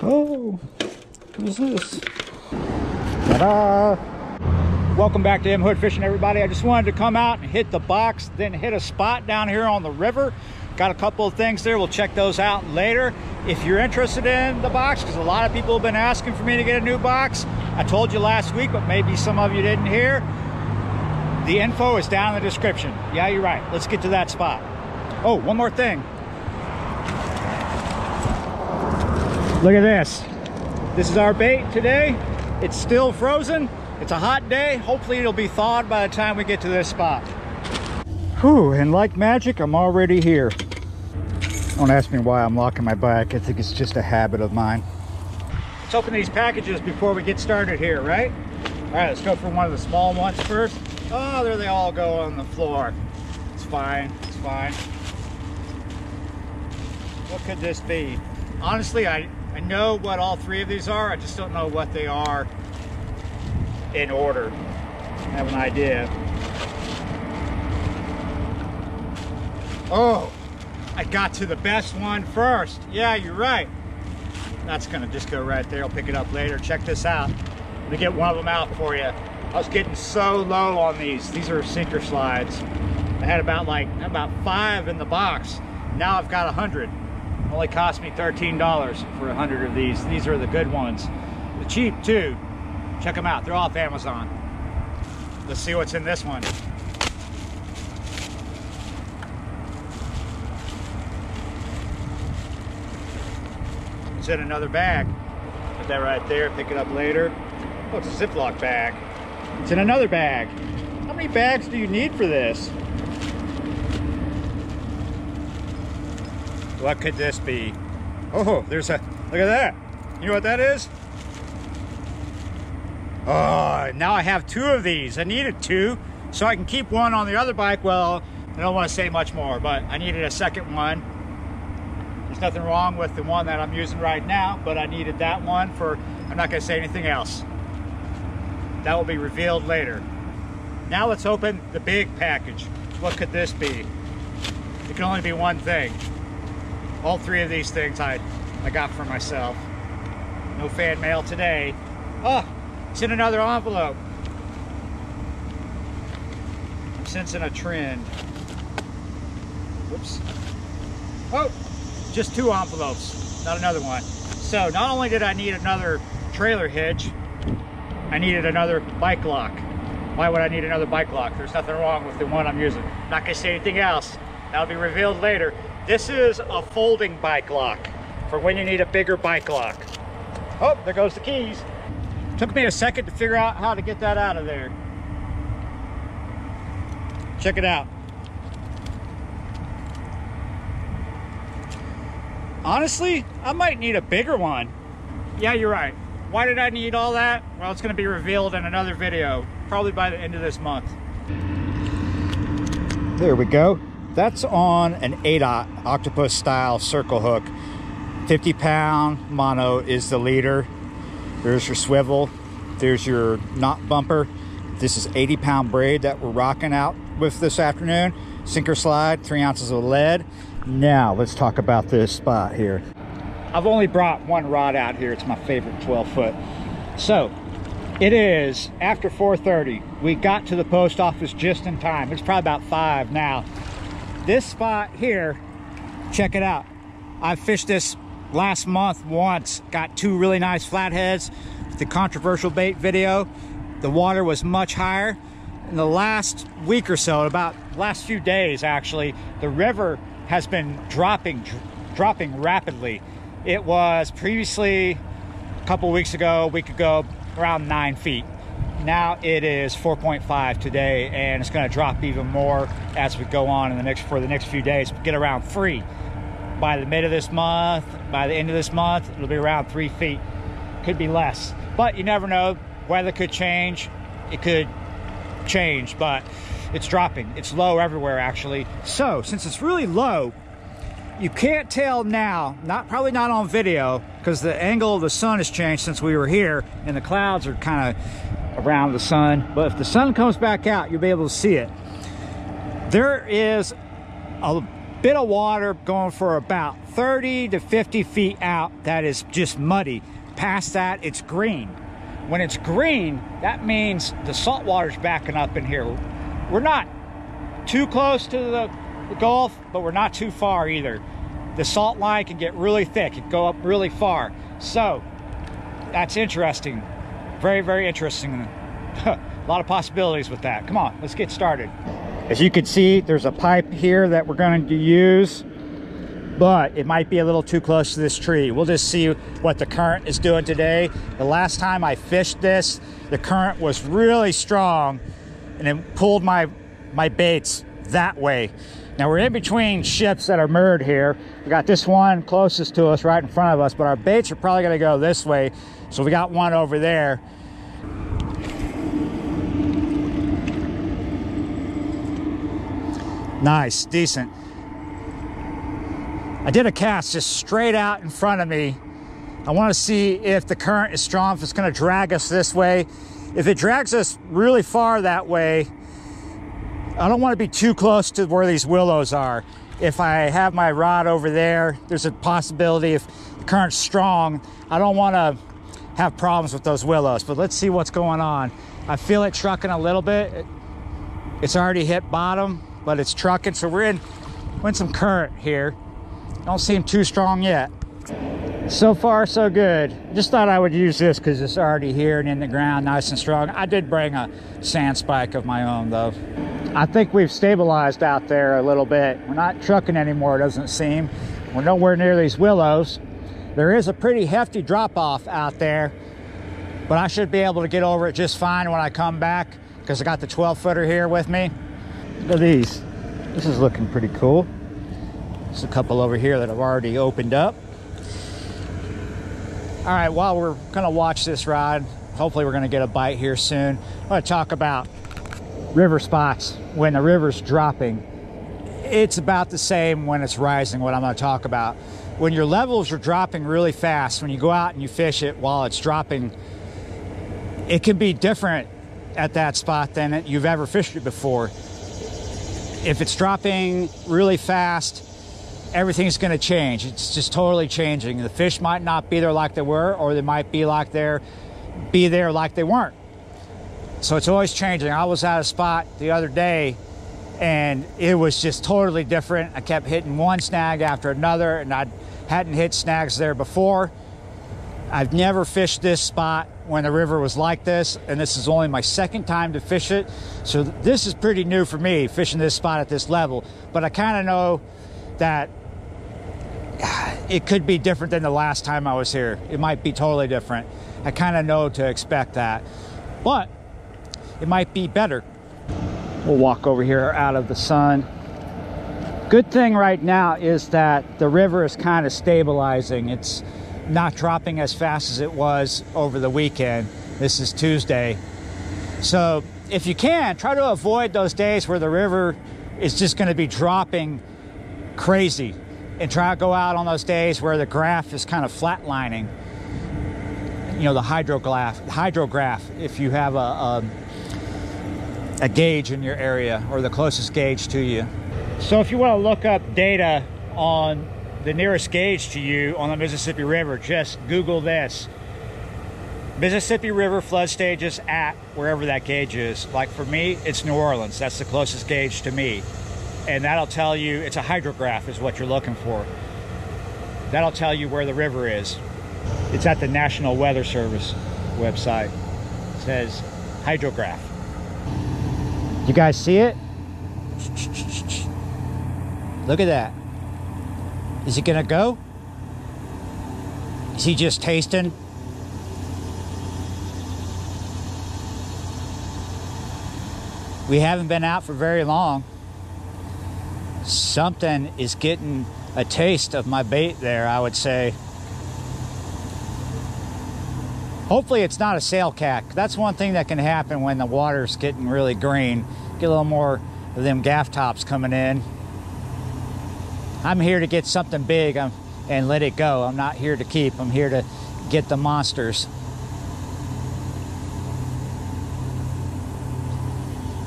Oh, what is this? Ta-da! Welcome back to M Hood Fishing, everybody. I just wanted to come out and hit the box, then hit a spot down here on the river. Got a couple of things there. We'll check those out later. If you're interested in the box, because a lot of people have been asking for me to get a new box. I told you last week, but maybe some of you didn't hear. The info is down in the description. Yeah, you're right. Let's get to that spot. Oh, one more thing. Look at this. This is our bait today. It's still frozen. It's a hot day. Hopefully it'll be thawed by the time we get to this spot. Whew, and like magic, I'm already here. Don't ask me why I'm locking my bike. I think it's just a habit of mine. Let's open these packages before we get started here, right? All right, let's go for one of the small ones first. Oh, there they all go on the floor. It's fine, it's fine. What could this be? Honestly, I know what all three of these are. I just don't know what they are in order. I have an idea. Oh, I got to the best one first. Yeah, you're right. That's gonna just go right there. I'll pick it up later. Check this out. Let me get one of them out for you. I was getting so low on these. These are sinker slides. I had about 5 in the box. Now I've got 100. Only cost me $13 for 100 of these. These are the good ones. They're cheap too. Check them out. They're off Amazon. Let's see what's in this one. It's in another bag. Put that right there. Pick it up later. Oh, it's a Ziploc bag. It's in another bag. How many bags do you need for this? What could this be? Oh, there's a, look at that. You know what that is? Oh, now I have 2 of these. I needed 2 so I can keep one on the other bike. Well, I don't want to say much more, but I needed a second one. There's nothing wrong with the one that I'm using right now, but I needed that one for, I'm not going to say anything else. That will be revealed later. Now let's open the big package. What could this be? It can only be one thing. All 3 of these things I got for myself. No fan mail today. Oh, it's in another envelope. I'm sensing a trend. Whoops. Oh, just 2 envelopes, not another one. So not only did I need another trailer hitch, I needed another bike lock. Why would I need another bike lock? There's nothing wrong with the one I'm using. Not gonna say anything else. That'll be revealed later. This is a folding bike lock for when you need a bigger bike lock. Oh, there goes the keys. Took me a second to figure out how to get that out of there. Check it out. Honestly, I might need a bigger one. Yeah, you're right. Why did I need all that? Well, it's going to be revealed in another video, probably by the end of this month. There we go. That's on an 8-aught octopus style circle hook. 50-pound mono is the leader. There's your swivel. There's your knot bumper. This is 80-pound braid that we're rocking out with this afternoon. Sinker slide, 3 ounces of lead. Now let's talk about this spot here. I've only brought one rod out here. It's my favorite 12-foot. So it is after 4:30. We got to the post office just in time. It's probably about 5 now. This spot here, check it out. I fished this last month once. Got 2 really nice flatheads. The controversial bait video. The water was much higher. In the last week or so, about last few days actually, the river has been dropping rapidly. It was previously a couple weeks ago, a week ago, around 9 feet. Now it is 4.5 today, and it's going to drop even more as we go on for the next few days. Get around 3 by the mid of this month. By the end of this month, it'll be around 3 feet. Could be less, but you never know. Weather could change. It could change, but it's dropping. It's low everywhere actually. So since it's really low, you can't tell now, probably not on video, because the angle of the sun has changed since we were here, and the clouds are kind of around the sun. But if the sun comes back out, you'll be able to see it. There is a bit of water going for about 30 to 50 feet out that is just muddy. Past that, it's green. When it's green, that means the salt water's backing up in here. We're not too close to the Gulf, but we're not too far either. The salt line can get really thick. It can go up really far. So that's interesting. Very, very interesting. A lot of possibilities with that. Come on, let's get started. As you can see, there's a pipe here that we're going to use, but it might be a little too close to this tree. We'll just see what the current is doing today. The last time I fished this, the current was really strong and it pulled my baits that way. Now we're in between ships that are moored here. We got this one closest to us right in front of us, but our baits are probably gonna go this way. So we got one over there. Nice, decent. I did a cast just straight out in front of me. I want to see if the current is strong, if it's going to drag us this way. If it drags us really far that way, I don't want to be too close to where these willows are. If I have my rod over there, there's a possibility if the current's strong, I don't want to have problems with those willows. But let's see what's going on. I feel it trucking a little bit. It's already hit bottom, but it's trucking, so we're in some current here. Don't seem too strong yet. So far, so good. Just thought I would use this because it's already here and in the ground, nice and strong. I did bring a sand spike of my own, though. I think we've stabilized out there a little bit. We're not trucking anymore, it doesn't seem. We're nowhere near these willows. There is a pretty hefty drop-off out there, but I should be able to get over it just fine when I come back because I got the 12-footer here with me. Look at these. This is looking pretty cool. There's a couple over here that have already opened up. All right, while we're gonna watch this rod, hopefully we're gonna get a bite here soon. I wanna talk about river spots when the river's dropping. It's about the same when it's rising, what I'm gonna talk about. When your levels are dropping really fast, when you go out and you fish it while it's dropping, it can be different at that spot than you've ever fished it before. If it's dropping really fast, everything's going to change. It's just totally changing. The fish might not be there like they were, or they might be there like they weren't. So it's always changing. I was at a spot the other day and it was just totally different. I kept hitting one snag after another, and I hadn't hit snags there before. I've never fished this spot when the river was like this, and this is only my second time to fish it. So this is pretty new for me, fishing this spot at this level. But I kind of know that it could be different than the last time I was here. It might be totally different. I kind of know to expect that, but it might be better. We'll walk over here out of the sun. Good thing right now is that the river is kind of stabilizing. It's not dropping as fast as it was over the weekend. This is Tuesday. So if you can, try to avoid those days where the river is just going to be dropping crazy, and try to go out on those days where the graph is kind of flatlining. You know, the hydrograph, if you have a gauge in your area, or the closest gauge to you. So if you want to look up data on the nearest gauge to you on the Mississippi River, just Google this: Mississippi River flood stages at wherever that gauge is. Like for me, it's New Orleans. That's the closest gauge to me. And that'll tell you, it's a hydrograph is what you're looking for. That'll tell you where the river is. It's at the National Weather Service website. It says hydrograph. You guys see it? Look at that. Is he gonna go? Is he just tasting? We haven't been out for very long. Something is getting a taste of my bait there, I would say. Hopefully it's not a sail cat. That's one thing that can happen when the water's getting really green. Get a little more of them gaff tops coming in. I'm here to get something big and let it go. I'm not here to keep. I'm here to get the monsters.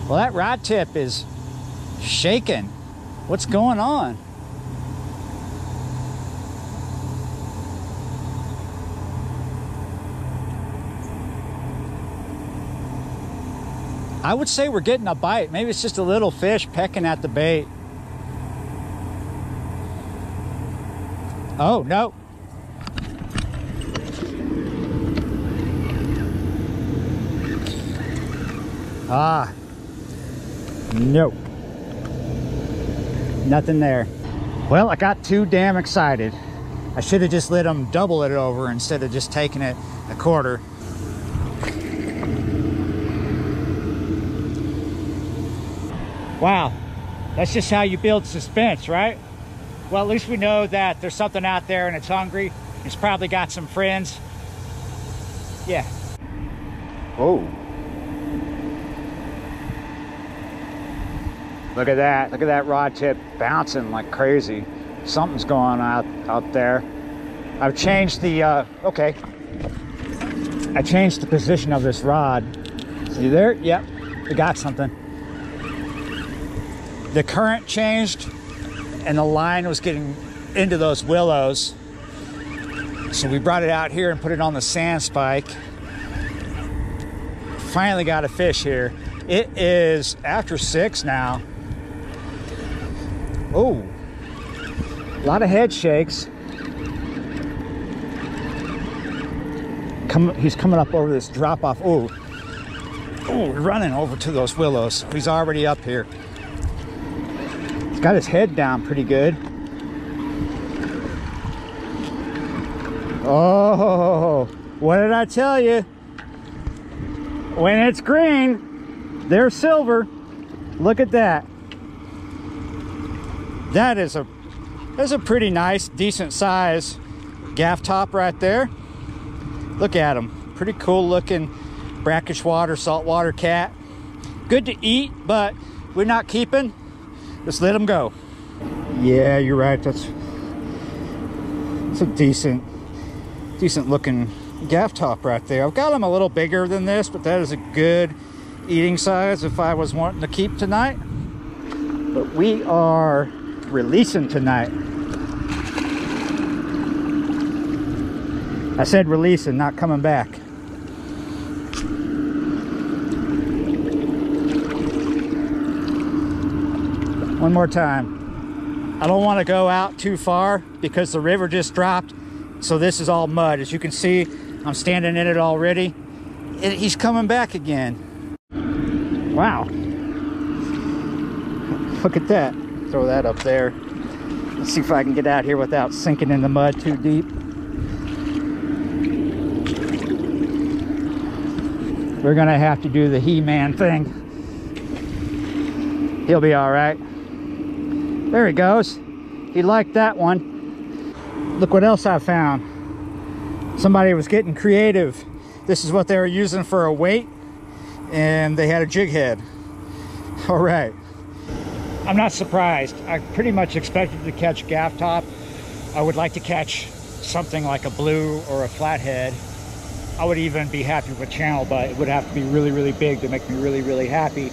Well, that rod tip is shaking. What's going on? I would say we're getting a bite. Maybe it's just a little fish pecking at the bait. Oh, no. Ah, nope. Nothing there. Well, I got too damn excited. I should have just let them double it over instead of just taking it a quarter. Wow, that's just how you build suspense, right? Well, at least we know that there's something out there and it's hungry. It's probably got some friends. Yeah. Oh. Look at that. Look at that rod tip bouncing like crazy. Something's going on out there. I've changed the, okay. I changed the position of this rod. See there? Yep, we got something. The current changed and the line was getting into those willows. So we brought it out here and put it on the sand spike. Finally got a fish here. It is after 6 now. Oh, a lot of head shakes. He's coming up over this drop off. Oh, we're running over to those willows. He's already up here. He's got his head down pretty good. Oh, what did I tell you? When it's green, they're silver. Look at that. That's a pretty nice, decent size gaff top right there. Look at him. Pretty cool looking brackish water, saltwater cat. Good to eat, but we're not keeping. Just let him go. Yeah, you're right. That's a decent looking gaff top right there. I've got him a little bigger than this, but that is a good eating size if I was wanting to keep tonight. But we are releasing tonight. I said releasing, not coming back. One more time. I don't want to go out too far because the river just dropped. So this is all mud. As you can see, I'm standing in it already. He's coming back again. Wow. Look at that. Throw that up there. Let's see if I can get out here without sinking in the mud too deep. We're gonna have to do the He-Man thing. He'll be all right. There he goes. He liked that one. Look what else I found. Somebody was getting creative. This is what they were using for a weight, and they had a jig head. All right. I'm not surprised. I pretty much expected to catch gaff top. I would like to catch something like a blue or a flathead. I would even be happy with channel, but it would have to be really, really big to make me really, really happy.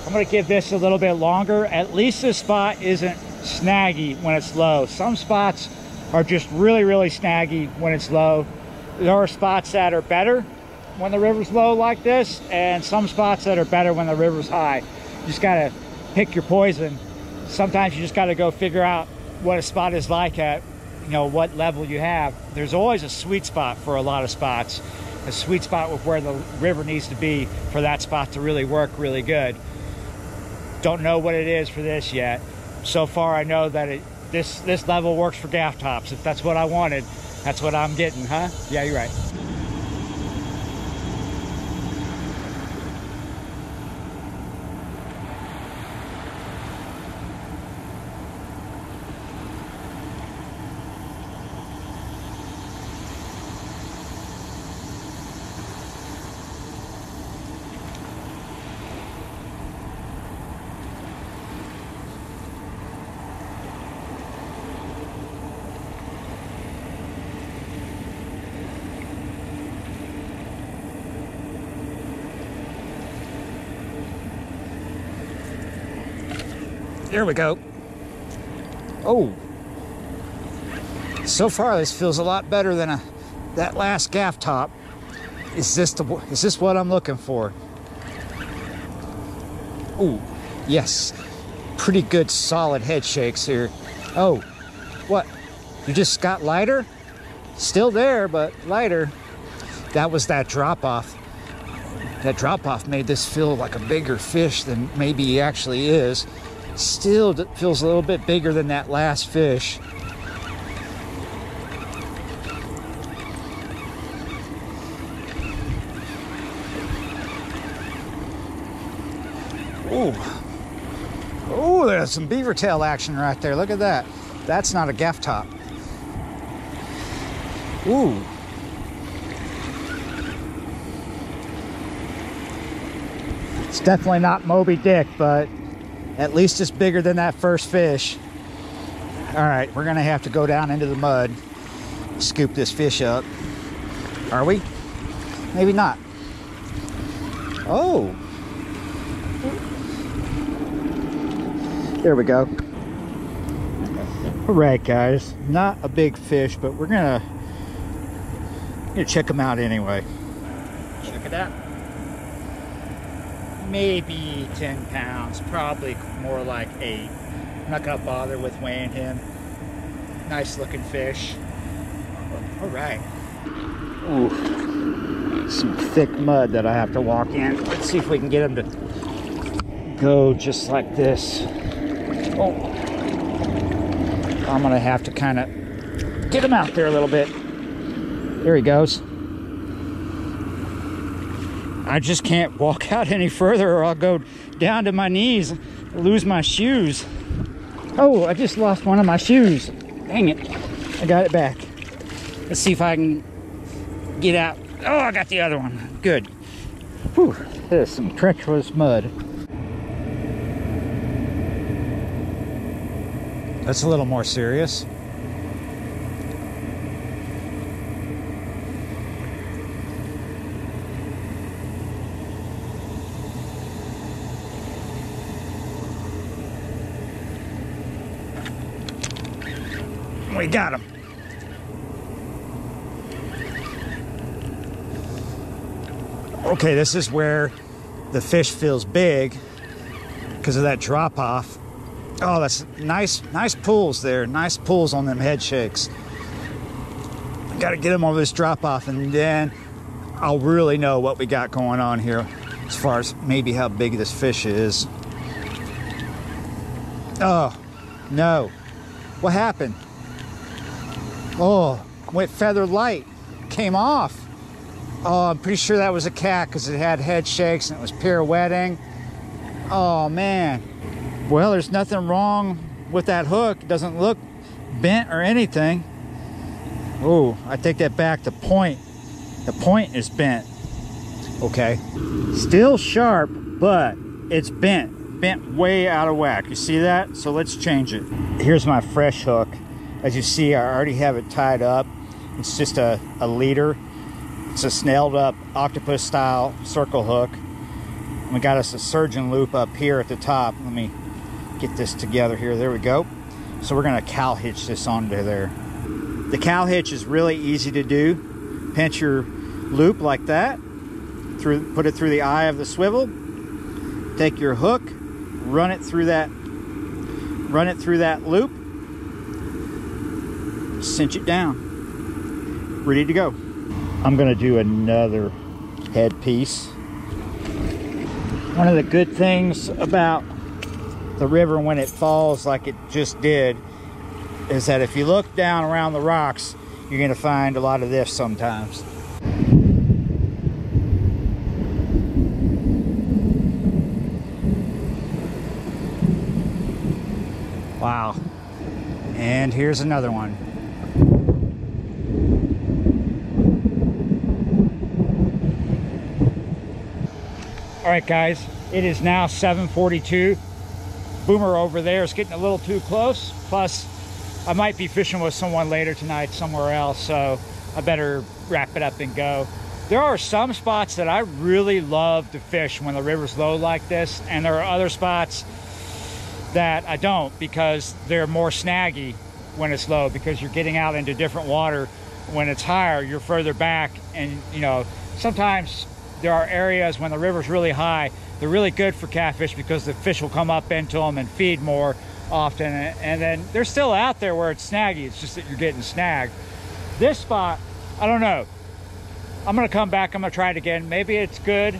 I'm gonna give this a little bit longer. At least this spot isn't snaggy when it's low. Some spots are just really, really snaggy when it's low. There are spots that are better when the river's low like this, and some spots that are better when the river's high. You just gotta pick your poison. Sometimes you just gotta go figure out what a spot is like at, you know, what level you have. There's always a sweet spot for a lot of spots. A sweet spot with where the river needs to be for that spot to really work really good. Don't know what it is for this yet. So far I know that this level works for gaff tops. If that's what I wanted, that's what I'm getting, huh? Yeah, you're right. There we go. Oh, so far this feels a lot better than that last gaff top. Is this what I'm looking for? Ooh, yes. Pretty good solid head shakes here. Oh, what? You just got lighter? Still there, but lighter. That was that drop off. That drop off made this feel like a bigger fish than maybe he actually is. Still feels a little bit bigger than that last fish. Ooh. Oh, there's some beaver tail action right there. Look at that. That's not a gaff top. Ooh. It's definitely not Moby Dick, but at least it's bigger than that first fish. All right, we're gonna have to go down into the mud, scoop this fish up. Are we? Maybe not. Oh. There we go. All right, guys, not a big fish, but we're gonna check them out anyway. Check it out. Maybe 10 pounds, probably more like 8. I'm not gonna bother with weighing him. Nice looking fish. All right. Ooh, some thick mud that I have to walk in. Let's see if we can get him to go just like this. Oh, I'm gonna have to kind of get him out there a little bit. There he goes. I just can't walk out any further or I'll go down to my knees, lose my shoes. Oh, I just lost one of my shoes. Dang it. I got it back. Let's see if I can get out. Oh, I got the other one. Good. Whew, there's some treacherous mud. That's a little more serious. We got him. Okay, this is where the fish feels big because of that drop off. Oh, that's nice pulls there. Nice pulls on them head shakes. Got to get them over this drop off, and then I'll really know what we got going on here as far as maybe how big this fish is. Oh, no. What happened? Oh, went feather light. Came off. Oh, I'm pretty sure that was a cat because it had head shakes and it was pirouetting. Oh, man. Well, there's nothing wrong with that hook. It doesn't look bent or anything. Oh, I take that back. The point is bent. Okay. Still sharp, but it's bent. Bent way out of whack. You see that? So let's change it. Here's my fresh hook. As you see, I already have it tied up. It's just a leader. It's a snailed up octopus style circle hook. And we got us a surgeon loop up here at the top. Let me get this together here. There we go. So we're gonna cow hitch this onto there. The cow hitch is really easy to do. Pinch your loop like that. Put it through the eye of the swivel. Take your hook, run it through that loop. Cinch it down. Ready to go. I'm gonna do another head piece. One of the good things about the river when it falls like it just did is that if you look down around the rocks, you're gonna find a lot of this sometimes. Wow. And here's another one. All right, guys, it is now 7:42. Boomer over there is getting a little too close. Plus, I might be fishing with someone later tonight somewhere else, so I better wrap it up and go. There are some spots that I really love to fish when the river's low like this, and there are other spots that I don't because they're more snaggy when it's low, because you're getting out into different water. When it's higher, you're further back, and you know, sometimes there are areas when the river's really high, they're really good for catfish because the fish will come up into them and feed more often. And then they're still out there where it's snaggy. It's just that you're getting snagged. This spot, I don't know. I'm gonna come back, I'm gonna try it again. Maybe it's good.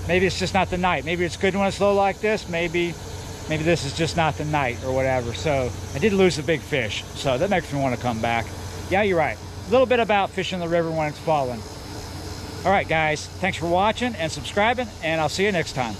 Maybe it's just not the night. Maybe it's good when it's low like this. Maybe this is just not the night or whatever. So I did lose a big fish. So that makes me want to come back. Yeah, you're right. A little bit about fishing the river when it's falling. All right, guys, thanks for watching and subscribing, and I'll see you next time.